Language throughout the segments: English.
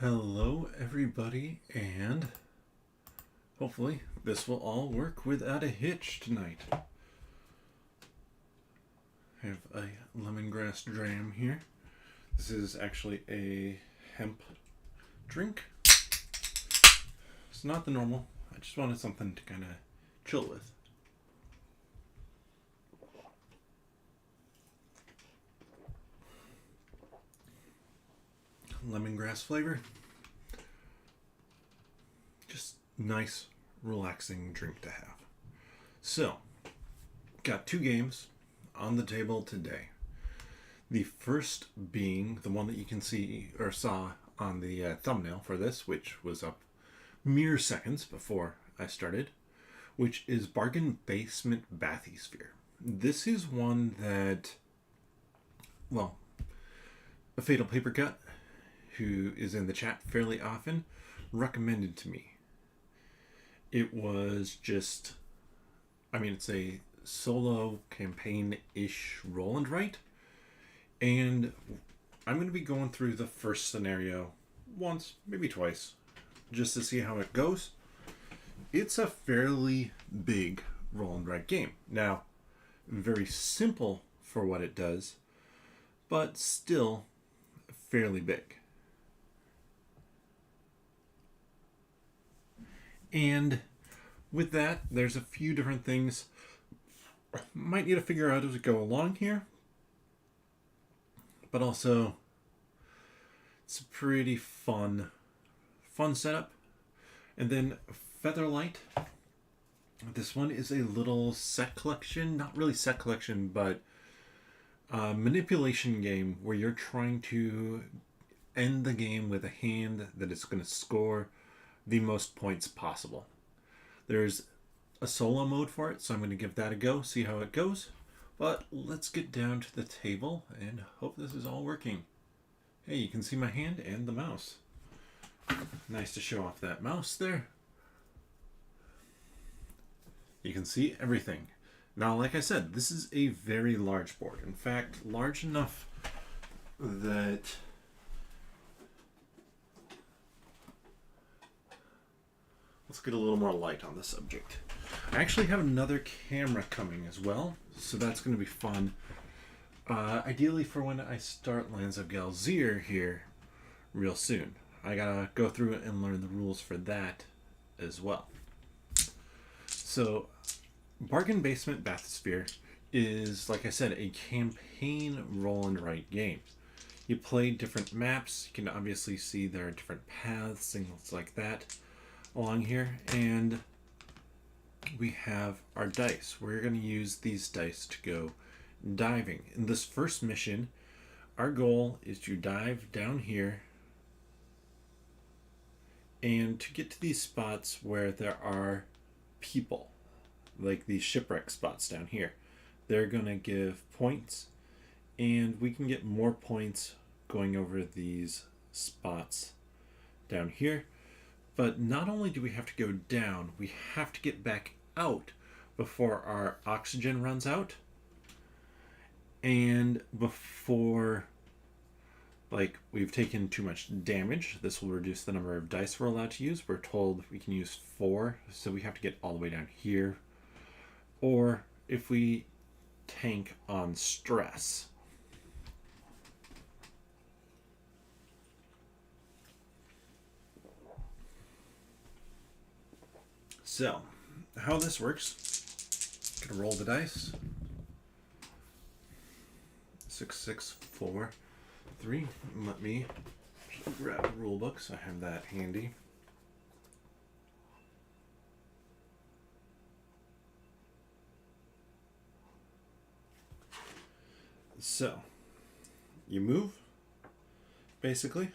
Hello everybody, and hopefully this will all work without a hitch tonight. I have a lemongrass dram here. This is actually a hemp drink. It's not the normal. I just wanted something to kind of chill with. Lemongrass flavor. Just nice, relaxing drink to have. So, got two games on the table today. The first being the one that you can see or saw on the thumbnail for this, which was up mere seconds before I started, which is Bargain Basement Bathysphere. This is one that, well, a Fatal Paper Cut, who is in the chat fairly often, recommended to me. It was just, it's a solo campaign-ish roll and write. And I'm going to be going through the first scenario once, maybe twice, just to see how it goes. It's a fairly big roll and write game. Now, very simple for what it does, but still fairly big. And with that, there's a few different things I might need to figure out as we go along here. But also, it's a pretty fun setup. And then Featherlight. This one is a little set collection. Not really set collection, but a manipulation game where you're trying to end the game with a hand that is going to score the most points possible. There's a solo mode for it, so I'm going to give that a go, see how it goes. But let's get down to the table and hope this is all working. Hey, you can see my hand and the mouse. Nice to show off that mouse there. You can see everything. Now, like I said, this is a very large board. In fact, large enough that let's get a little more light on the subject. I actually have another camera coming as well, so that's going to be fun. Ideally for when I start Lands of Galzir here real soon. I gotta go through it and learn the rules for that as well. So, Bargain Basement Bathysphere is, like I said, a campaign roll and write game. You play different maps. You can obviously see there are different paths, things like that along here, and we have our dice. We're going to use these dice to go diving. In this first mission, our goal is to dive down here and to get to these spots where there are people, like these shipwreck spots down here. They're going to give points, and we can get more points going over these spots down here. But not only do we have to go down, we have to get back out before our oxygen runs out. And before, we've taken too much damage. This will reduce the number of dice we're allowed to use. We're told we can use 4, so we have to get all the way down here. Or if we tank on stress. So, how this works, gonna roll the dice. 6, 6, 4, 3. Let me grab a rule book so I have that handy. So, you move, basically.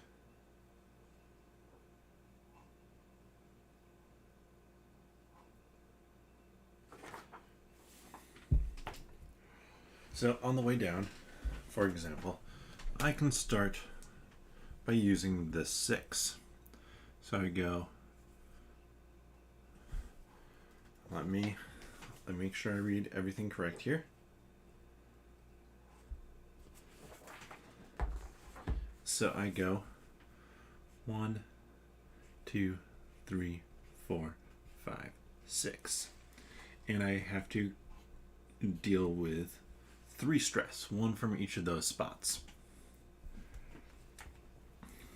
So on the way down, for example, I can start by using this 6. So I go, let me make sure I read everything correct here. So I go 1, 2, 3, 4, 5, 6. And I have to deal with 3 stress, 1 from each of those spots.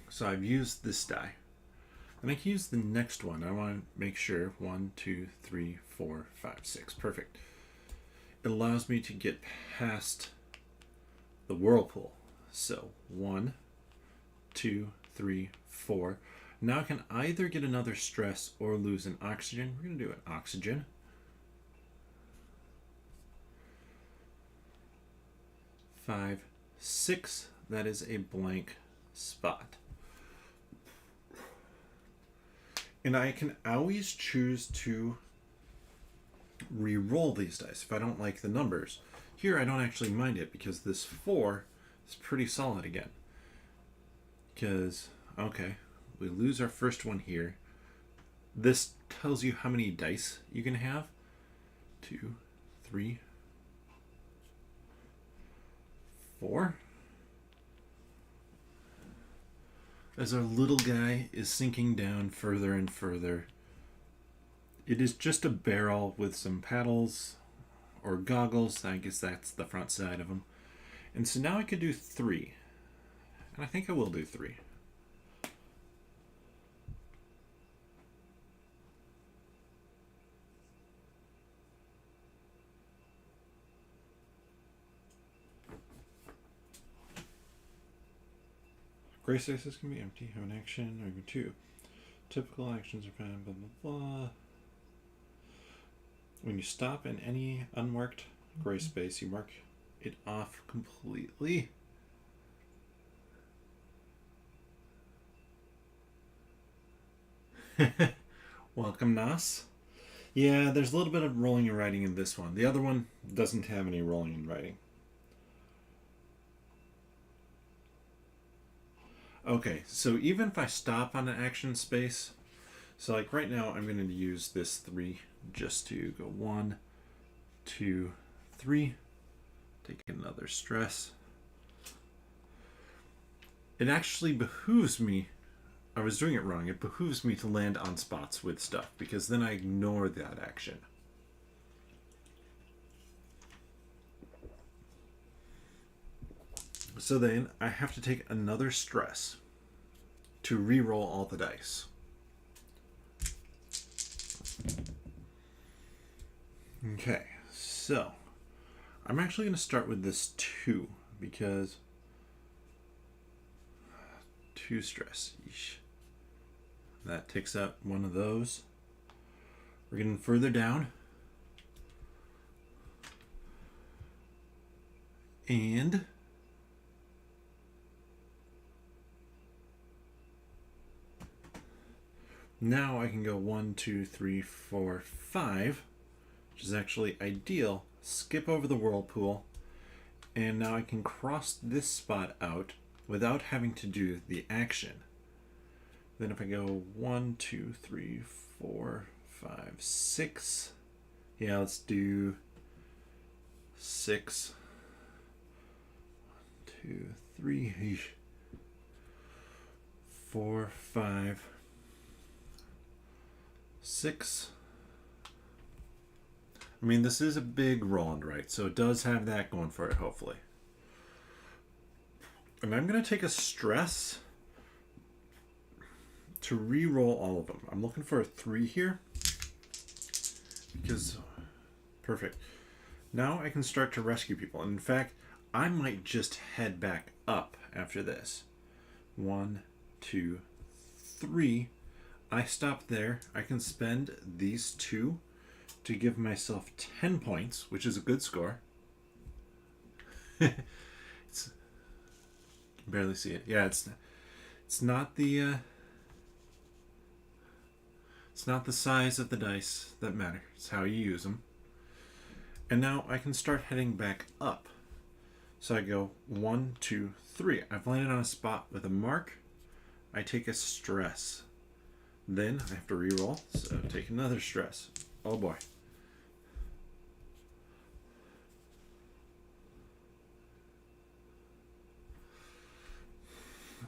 So I've used this die. And I can use the next one. I want to make sure 1, 2, 3, 4, 5, 6. Perfect. It allows me to get past the whirlpool. So 1, 2, 3, 4. Now I can either get another stress or lose an oxygen. We're going to do an oxygen. 5, 6. That is a blank spot. And I can always choose to re-roll these dice if I don't like the numbers. Here I don't actually mind it because this 4 is pretty solid again. Because, okay, we lose our first one here. This tells you how many dice you can have. 2, 3, 4. As our little guy is sinking down further and further. It is just a barrel with some paddles or goggles. I guess that's the front side of them. And so now I could do 3. And I think I will do 3. Gray spaces can be empty, have an action, or go 2. Typical actions are found, blah, blah, blah. When you stop in any unmarked gray space, you mark it off completely. Welcome, Nas. Yeah, there's a little bit of rolling and writing in this one. The other one doesn't have any rolling and writing. Okay, so even if I stop on an action space, so like right now I'm going to use this 3 just to go 1, 2, 3. Take another stress. It actually behooves me, I was doing it wrong, it behooves me to land on spots with stuff because then I ignore that action. So then I have to take another stress to re-roll all the dice. Okay, so I'm actually going to start with this 2 because 2 stress. Eesh. That takes out one of those. We're getting further down. And now I can go 1, 2, 3, 4, 5, which is actually ideal. Skip over the whirlpool, and now I can cross this spot out without having to do the action. Then if I go 1, 2, 3, 4, 5, 6, yeah, let's do 6. 1, 2, 3, 4, 5, 6. I mean, this is a big roll and write, so it does have that going for it, hopefully. And I'm going to take a stress to re-roll all of them. I'm looking for a 3 here because perfect. Now I can start to rescue people. And in fact, I might just head back up after this. 1, 2, 3. I stop there. I can spend these 2 to give myself 10 points, which is a good score. It's, you can barely see it. Yeah, it's not the it's not the size of the dice that matter. It's how you use them. And now I can start heading back up. So I go 1, 2, 3. I've landed on a spot with a mark. I take a stress. Then I have to re-roll, so take another stress. Oh boy.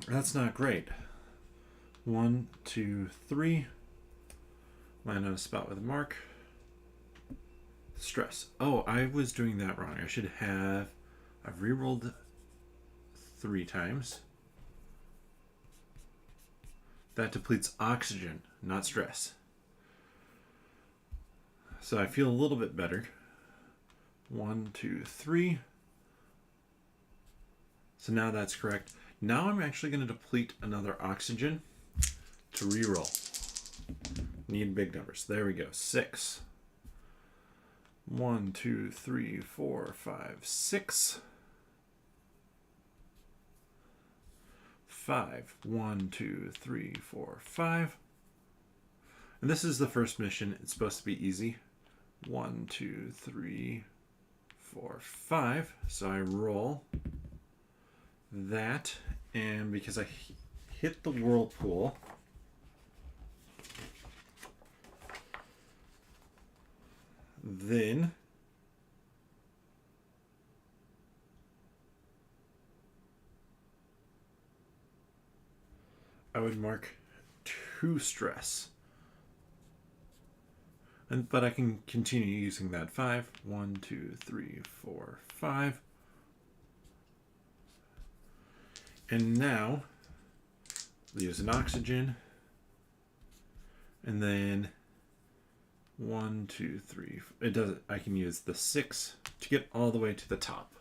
That's not great. 1, 2, 3. Land on a spot with a mark. Stress. Oh, I was doing that wrong. I should have... I've rerolled 3 times. That depletes oxygen, not stress. So I feel a little bit better. 1, 2, 3. So now that's correct. Now I'm actually going to deplete another oxygen to reroll. Need big numbers. There we go. 6. 1, 2, 3, 4, 5, 6. 5. 1, 2, 3, 4, 5. And this is the first mission. It's supposed to be easy. 1, 2, 3, 4, 5. So I roll that, and because I hit the whirlpool, then I would mark 2 stress. But I can continue using that 5. 1, 2, 3, 4, 5. And now use an oxygen. And then 1, 2, 3. It doesn't. I can use the 6 to get all the way to the top.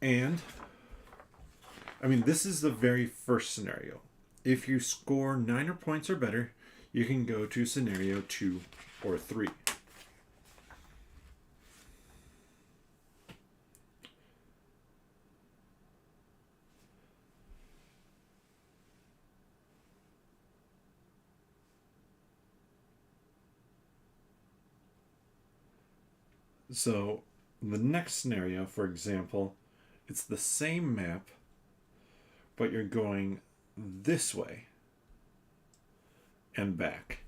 And I mean, this is the very first scenario. If you score 9 points or better, you can go to scenario 2 or 3. So the next scenario, for example, it's the same map, but you're going this way and back.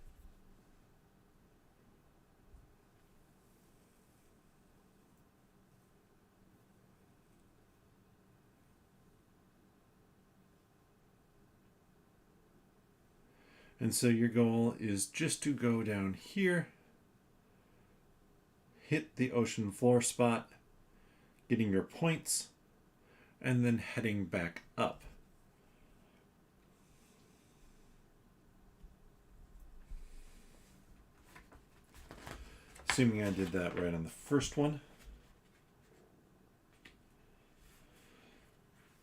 And so your goal is just to go down here, hit the ocean floor spot, getting your points, and then heading back up. Assuming I did that right on the first one.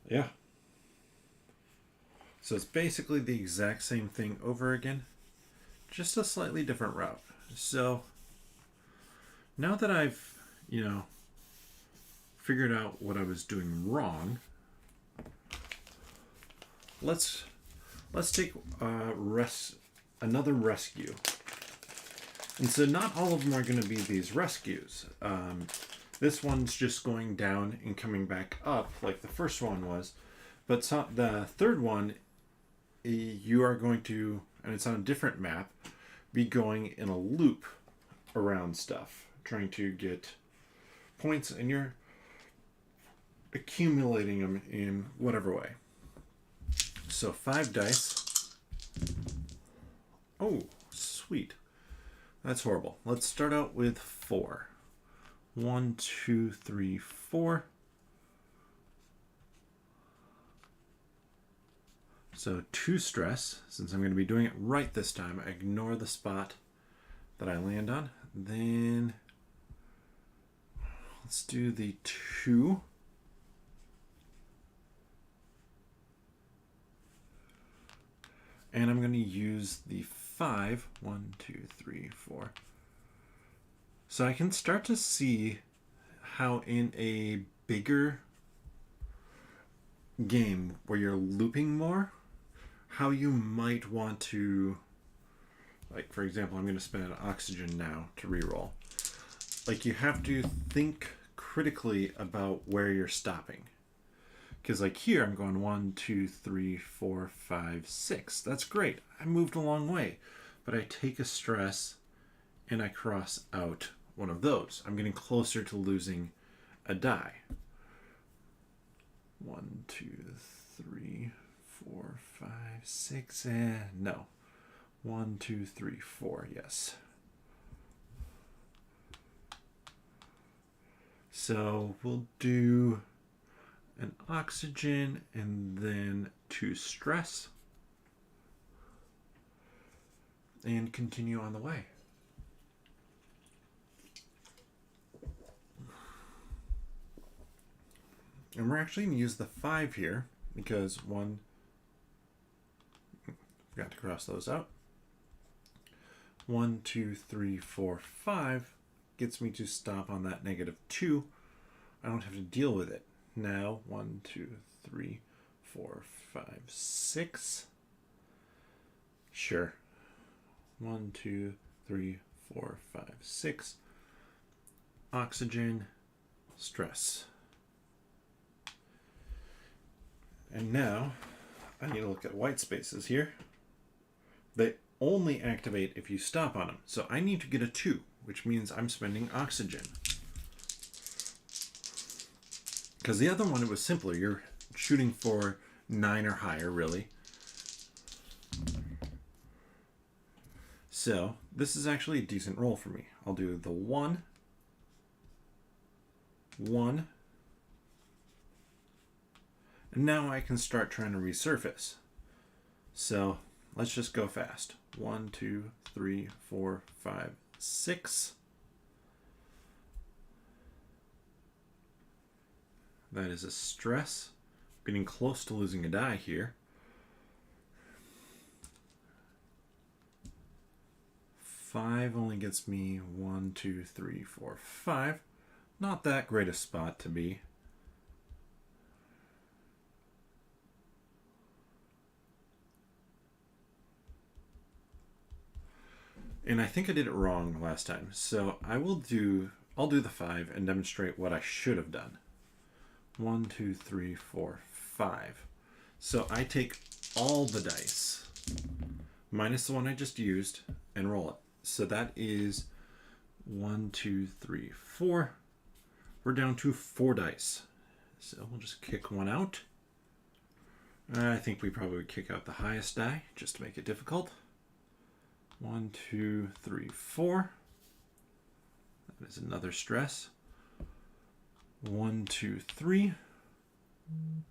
Yeah. So it's basically the exact same thing over again, just a slightly different route. So now that I've, figured out what I was doing wrong, let's take another rescue. And so not all of them are going to be these rescues. This one's just going down and coming back up like the first one was. But the third one, you are going to, and it's on a different map, be going in a loop around stuff, trying to get points, and you're accumulating them in whatever way. So 5 dice. Oh, sweet. That's horrible. Let's start out with 4. 1, 2, 3, 4. So 2 stress. Since I'm going to be doing it right this time, I ignore the spot that I land on. Then let's do the 2. And I'm going to use the 5. 1, 2, 3, 4. So I can start to see how in a bigger game where you're looping more, how you might want to, like, for example, I'm going to spend an oxygen now to reroll. Like, you have to think critically about where you're stopping. Because, like, here I'm going 1, 2, 3, 4, 5, 6. That's great. I moved a long way. But I take a stress and I cross out one of those. I'm getting closer to losing a die. 1, 2, 3, 4, 5, 6, no. 1, 2, 3, 4, yes. So we'll do an oxygen and then 2 stress. And continue on the way. And we're actually going to use the 5 here because forgot to cross those out. 1, 2, 3, 4, 5 gets me to stop on that -2. I don't have to deal with it. Now, 1, 2, 3, 4, 5, 6. Sure. 1, 2, 3, 4, 5, 6. Oxygen, stress. And now, I need to look at white spaces here. They only activate if you stop on them. So I need to get a 2, which means I'm spending oxygen. Because the other one, it was simpler. You're shooting for 9 or higher, really. So this is actually a decent roll for me. I'll do the 1, 1, and now I can start trying to resurface. So let's just go fast. 1, 2, 3, 4, 5, 6. That is a stress. Getting close to losing a die here. 5 only gets me 1, 2, 3, 4, 5. Not that great a spot to be. And I think I did it wrong last time. So I'll do the 5 and demonstrate what I should have done. 1, 2, 3, 4, 5. So I take all the dice minus the one I just used and roll it. So that is 1, 2, 3, 4. We're down to 4 dice. So we'll just kick one out. I think we probably would kick out the highest die just to make it difficult. 1, 2, 3, 4. That is another stress. 1, 2, 3.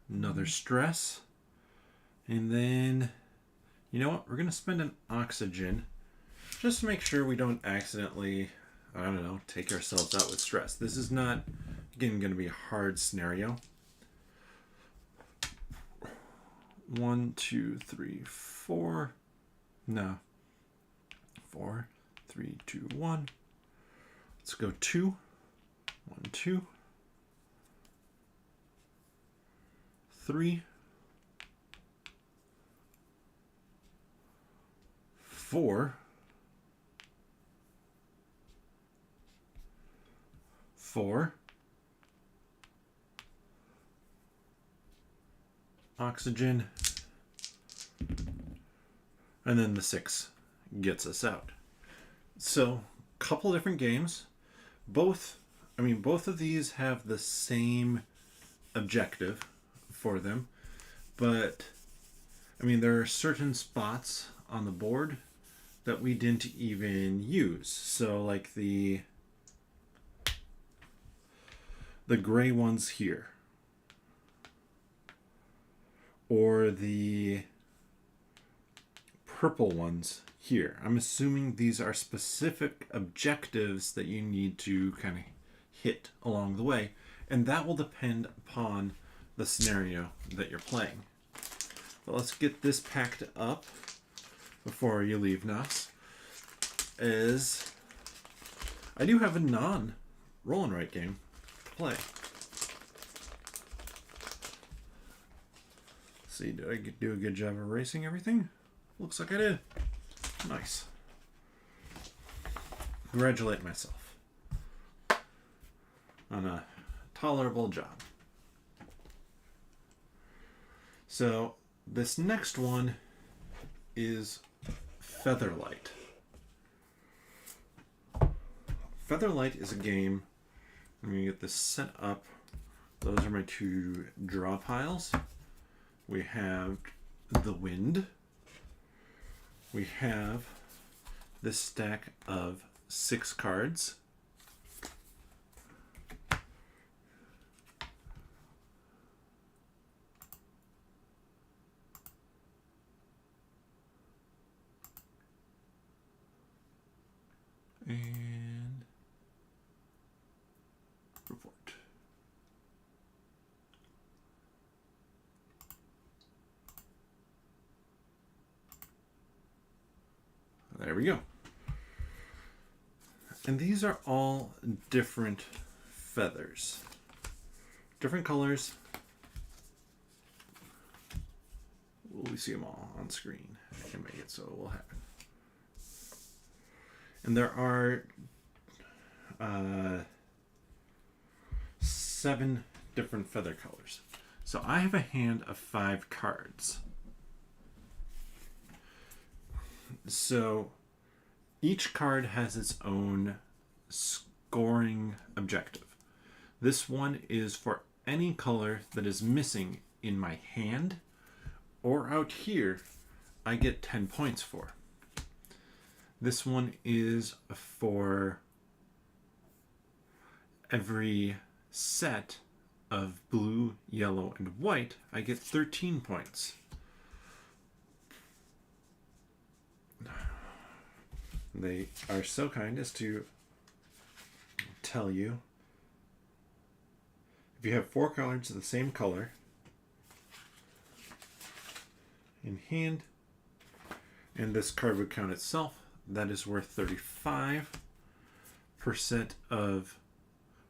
Another stress. And then, you know what? We're going to spend an oxygen just to make sure we don't accidentally, I don't know, take ourselves out with stress. This is not, again, going to be a hard scenario. 1, 2, 3, 4. No. 4, 3, 2, 1. Let's go 2. 1, 2. 3. 4. 4. Oxygen. And then the 6 gets us out. So, couple different games. Both of these have the same objective for them, but there are certain spots on the board that we didn't even use. So like the gray ones here, or the purple ones here. I'm assuming these are specific objectives that you need to kind of hit along the way, and that will depend upon the scenario that you're playing. But let's get this packed up before you leave, Nas. Is I do have a non-roll and write game to play. See, did I do a good job of erasing everything? Looks like I did. Nice. Congratulate myself on a tolerable job. So this next one is Featherlight. Featherlight is a game. I'm going to get this set up. Those are my 2 draw piles. We have the wind. We have this stack of 6 cards. And report. There we go. And these are all different feathers. Different colors. Will we see them all on screen? I can make it so it will happen. And there are 7 different feather colors. So I have a hand of 5 cards. So each card has its own scoring objective. This one is for any color that is missing in my hand or out here, I get 10 points for. This one is for every set of blue, yellow, and white, I get 13 points. They are so kind as to tell you if you have 4 cards of the same color in hand, and this card would count itself, that is worth 35% of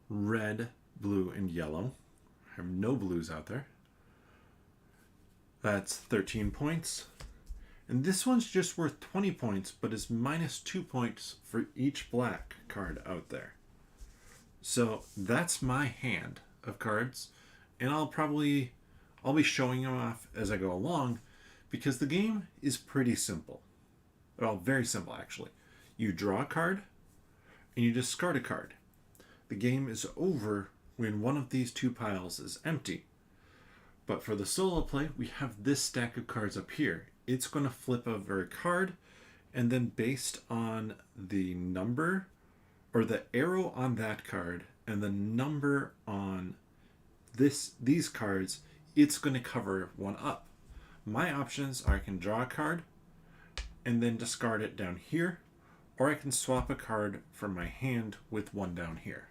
red, blue, and yellow. I have no blues out there. That's 13 points. And this one's just worth 20 points, but is minus 2 points for each black card out there. So that's my hand of cards, and I'll be showing them off as I go along, because the game is pretty simple. Well, very simple actually. You draw a card, and you discard a card. The game is over when one of these 2 piles is empty. But for the solo play, we have this stack of cards up here. It's going to flip over a card, and then based on the number or the arrow on that card and the number on these cards, it's going to cover one up. My options are I can draw a card and then discard it down here, or I can swap a card from my hand with one down here.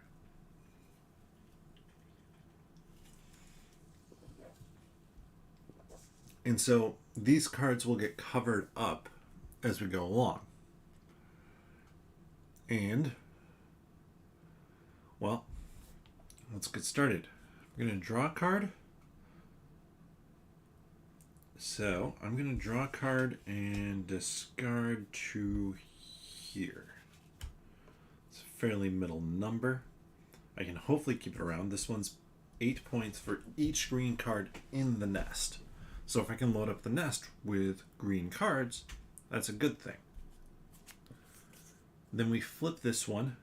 And so these cards will get covered up as we go along. And, well, let's get started. I'm going to draw a card. So I'm going to draw a card and discard to here. It's a fairly middle number. I can hopefully keep it around. This one's 8 points for each green card in the nest. So if I can load up the nest with green cards, that's a good thing. Then we flip this one,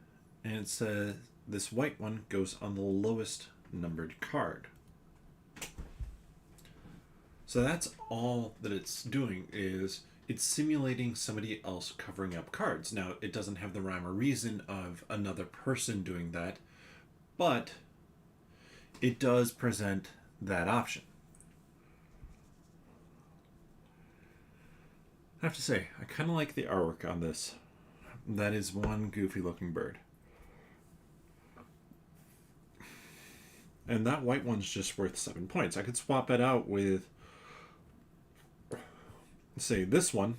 and it says this white one goes on the lowest numbered card. So that's all that it's doing, is it's simulating somebody else covering up cards. Now, it doesn't have the rhyme or reason of another person doing that, but it does present that option. I have to say, I kind of like the artwork on this. That is one goofy looking bird. And that white one's just worth 7 points. I could swap it out with, say, this one.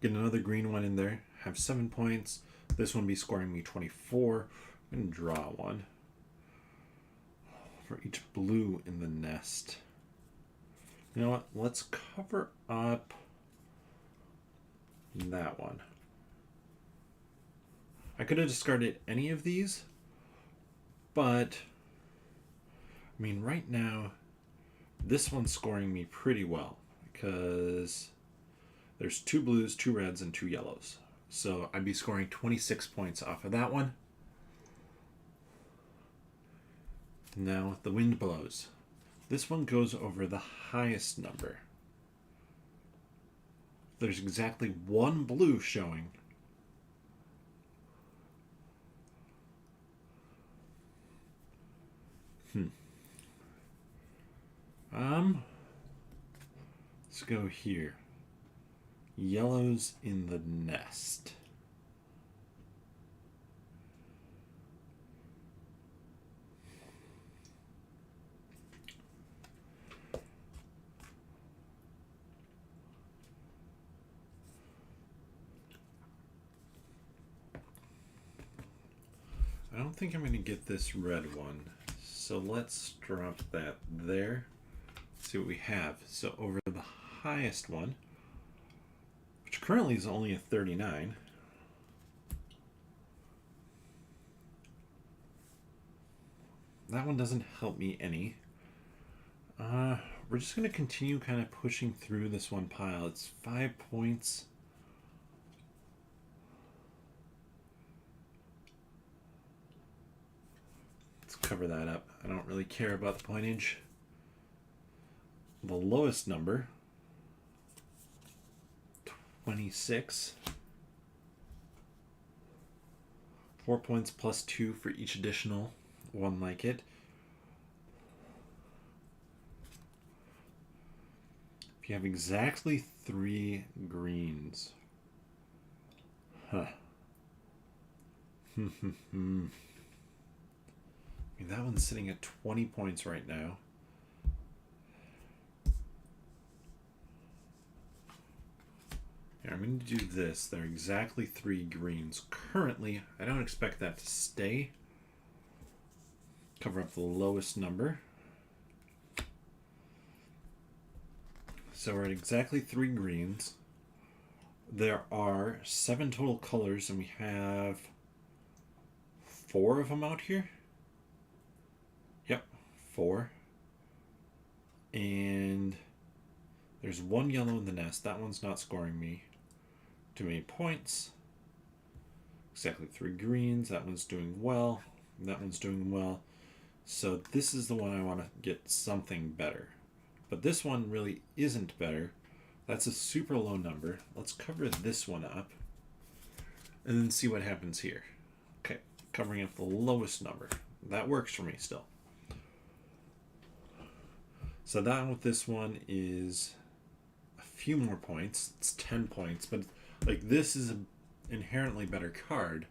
Get another green one in there. Have 7 points. This one be scoring me 24. I'm going to draw one for each blue in the nest. You know what? Let's cover up that one. I could have discarded any of these, but I mean, right now, this one's scoring me pretty well because there's 2 blues, 2 reds, and 2 yellows. So I'd be scoring 26 points off of that one. Now the wind blows. This one goes over the highest number. There's exactly one blue showing. Let's go here. Yellow's in the nest. I don't think I'm going to get this red one. So let's drop that there. See what we have. So over the highest one, which currently is only a 39. That one doesn't help me any. We're just going to continue kind of pushing through this one pile. It's 5 points. Let's cover that up. I don't really care about the pointage. The lowest number, 26. 4 points plus 2 for each additional one like it. If you have exactly 3 greens. Huh. I mean, that one's sitting at 20 points right now. Here, I'm going to do this. There are exactly 3 greens. Currently, I don't expect that to stay. Cover up the lowest number. So we're at exactly 3 greens. There are 7 total colors, and we have 4 of them out here. Yep, 4. And there's 1 yellow in the nest. That one's not scoring me too many points. Exactly 3 greens. That one's doing well. That one's doing well. So this is the one I want to get something better. But this one really isn't better. That's a super low number. Let's cover this one up and then see what happens here. Okay, covering up the lowest number. That works for me still. So that with this one is a few more points. It's 10 points, but like this is an inherently better card.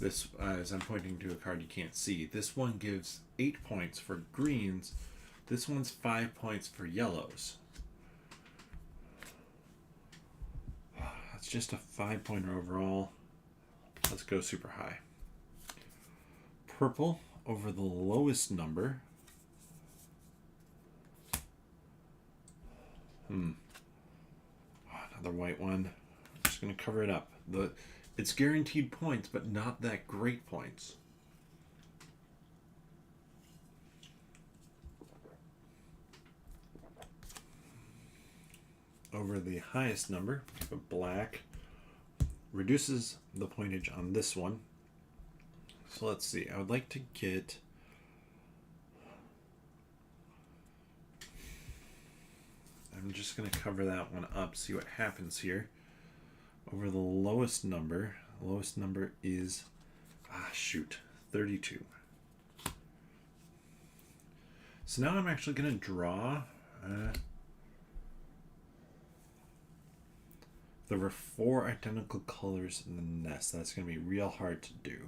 This, as I'm pointing to a card you can't see, this one gives 8 points for greens. This one's 5 points for yellows. That's just a 5-pointer overall. Let's go super high. Purple over the lowest number. Another white one. I'm just going to cover it up. It's guaranteed points, but not that great points. Over the highest number, black, reduces the pointage on this one. So let's see. I would like to get I'm just going to cover that one up, see what happens here. Over the lowest number is, 32. So now I'm actually going to draw. There were 4 identical colors in the nest. That's going to be real hard to do.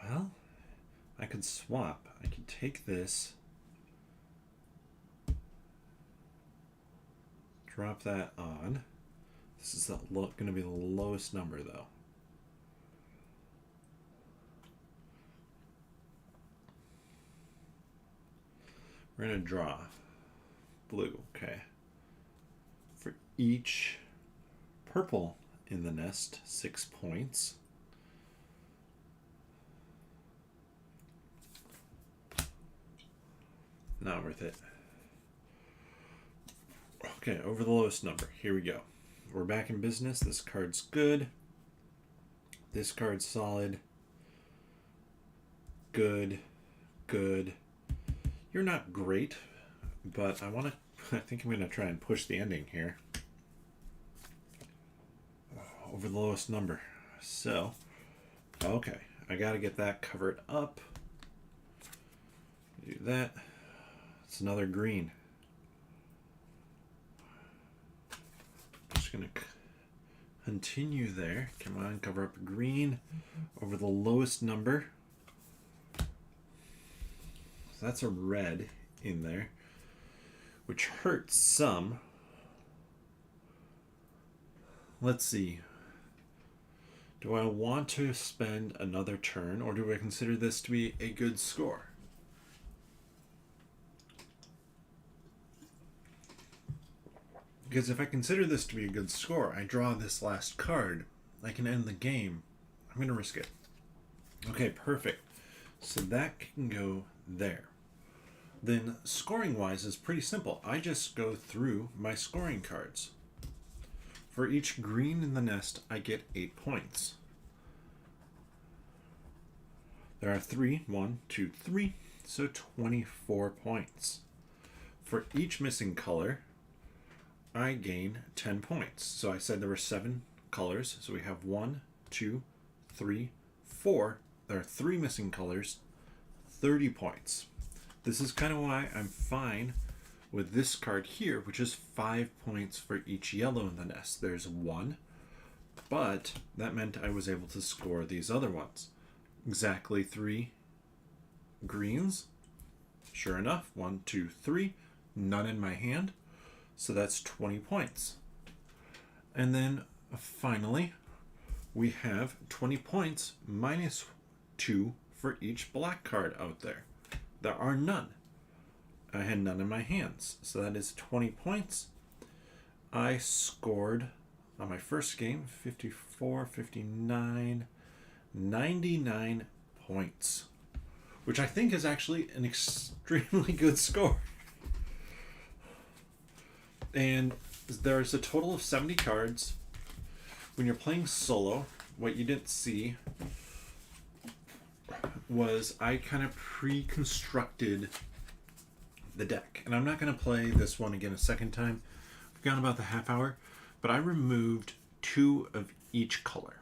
Well, I could swap. I could take this, drop that on. This is going to be the lowest number, though. We're going to draw blue, okay. For each purple in the nest, 6 points. Not worth it. Okay, over the lowest number. Here we go. We're back in business. This card's good. This card's solid. Good. good. You're not great, but I think I'm going to try and push the ending here. Over the lowest number. So, okay. I got to get that covered up. Do that. It's another green. Just going to continue there. Come on, cover up green over the lowest number. So that's a red in there, which hurts some. Let's see. Do I want to spend another turn, or do I consider this to be a good score? Because if I consider this to be a good score, I draw this last card, I can end the game. I'm going to risk it. Okay, perfect. So that can go there. Then scoring-wise is pretty simple. I just go through my scoring cards. For each green in the nest, I get 8 points. There are 3, 1, 2, 3, so 24 points. For each missing color, I gain 10 points. So I said there were 7 colors, so we have 1, 2, 3, 4. There are 3 missing colors, 30 points. This is kind of why I'm fine with this card here, which is 5 points for each yellow in the nest. There's 1, but that meant I was able to score these other ones. Exactly 3 greens. Sure enough, 1, 2, 3, none in my hand. So that's 20 points. And then finally, we have 20 points minus 2 for each black card out there. There are none. I had none in my hands. So that is 20 points. I scored on my first game 54, 59, 99 points, which I think is actually an extremely good score. And there's a total of 70 cards. When you're playing solo, what you didn't see was I kind of pre-constructed the deck. And I'm not going to play this one again a second time. We've gone about the half hour, but I removed 2 of each color.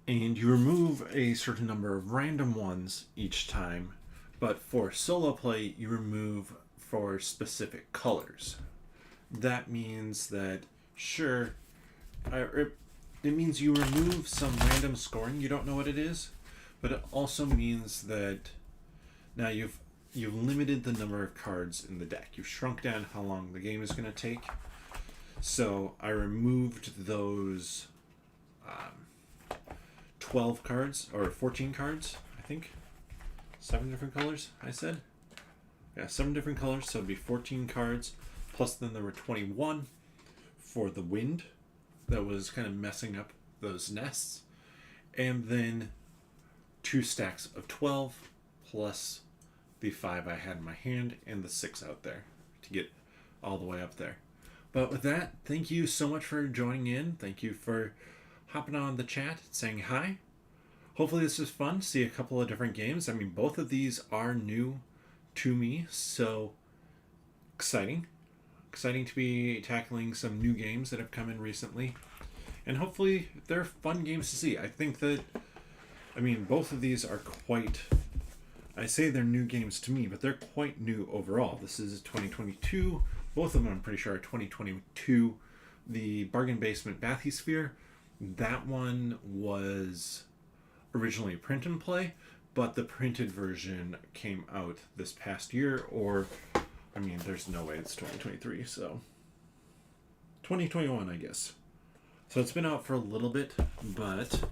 And you remove a certain number of random ones each time, but for solo play, you remove for specific colors. That means that, sure, it means you remove some random scoring. You don't know what it is, but it also means that now you've limited the number of cards in the deck. You've shrunk down how long the game is going to take. So I removed those 12 cards, or 14 cards, I think. 7 different colors, I said. Yeah, 7 different colors, so it'd be 14 cards. Plus then there were 21 for the wind that was kind of messing up those nests. And then 2 stacks of 12 plus the 5 I had in my hand and the 6 out there to get all the way up there. But with that, thank you so much for joining in. Thank you for hopping on the chat, saying hi. Hopefully this was fun. See a couple of different games. I mean, both of these are new to me, so exciting to be tackling some new games that have come in recently, and hopefully they're fun games to see. I think that, I mean, both of these are quite, I say they're new games to me, but they're quite new overall. This is 2022. Both of them I'm pretty sure are 2022. The Bargain Basement Bathysphere, that one was originally a print and play, but the printed version came out this past year, or, I mean, there's no way it's 2023, so 2021, I guess. So it's been out for a little bit, but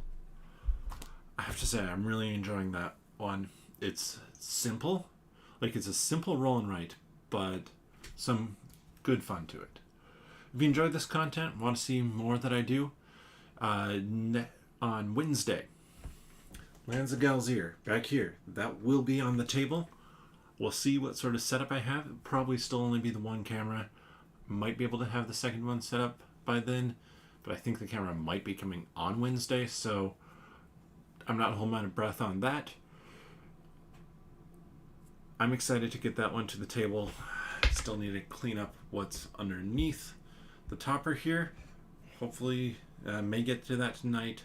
I have to say I'm really enjoying that one. It's simple, like it's a simple roll and write, but some good fun to it. If you enjoyed this content, want to see more that I do, on Wednesday, Lands of Galzir, back here. That will be on the table. We'll see what sort of setup I have. It'll probably still only be the one camera. Might be able to have the second one set up by then, but I think the camera might be coming on Wednesday, so I'm not holding my breath on that. I'm excited to get that one to the table. Still need to clean up what's underneath the topper here. Hopefully, may get to that tonight.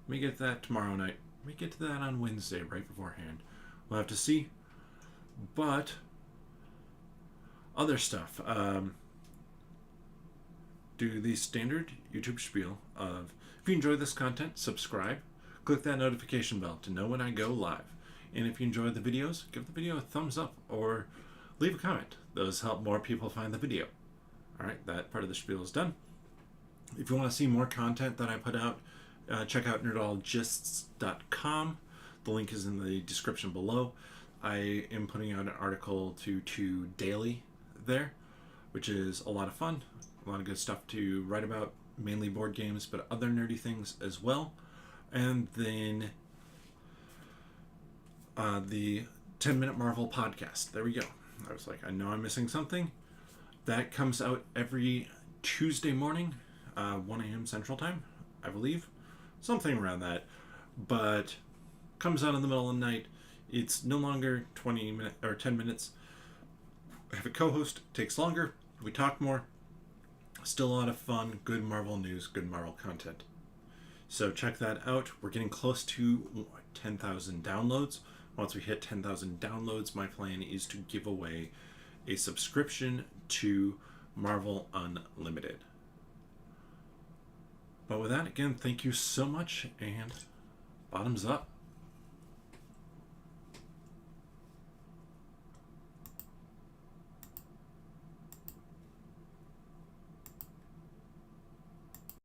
May get to that tomorrow night. May get to that on Wednesday right beforehand. We'll have to see. But other stuff. Do the standard YouTube spiel of, if you enjoy this content, subscribe. Click that notification bell to know when I go live. And if you enjoy the videos, give the video a thumbs up or leave a comment. Those help more people find the video. Alright, that part of the spiel is done. If you want to see more content that I put out, check out nerdologists.com. The link is in the description below. I am putting out an article to daily there, which is a lot of fun. A lot of good stuff to write about, mainly board games, but other nerdy things as well. And then the 10-Minute Marvel podcast. There we go. I was like, I know I'm missing something. That comes out every Tuesday morning, 1 a.m. Central Time, I believe. Something around that. But comes out in the middle of the night. It's no longer 20 minutes or 10 minutes. I have a co-host. Takes longer. We talk more. Still a lot of fun. Good Marvel news. Good Marvel content. So check that out. We're getting close to 10,000 downloads. Once we hit 10,000 downloads, my plan is to give away a subscription to Marvel Unlimited. But with that, again, thank you so much, and bottoms up.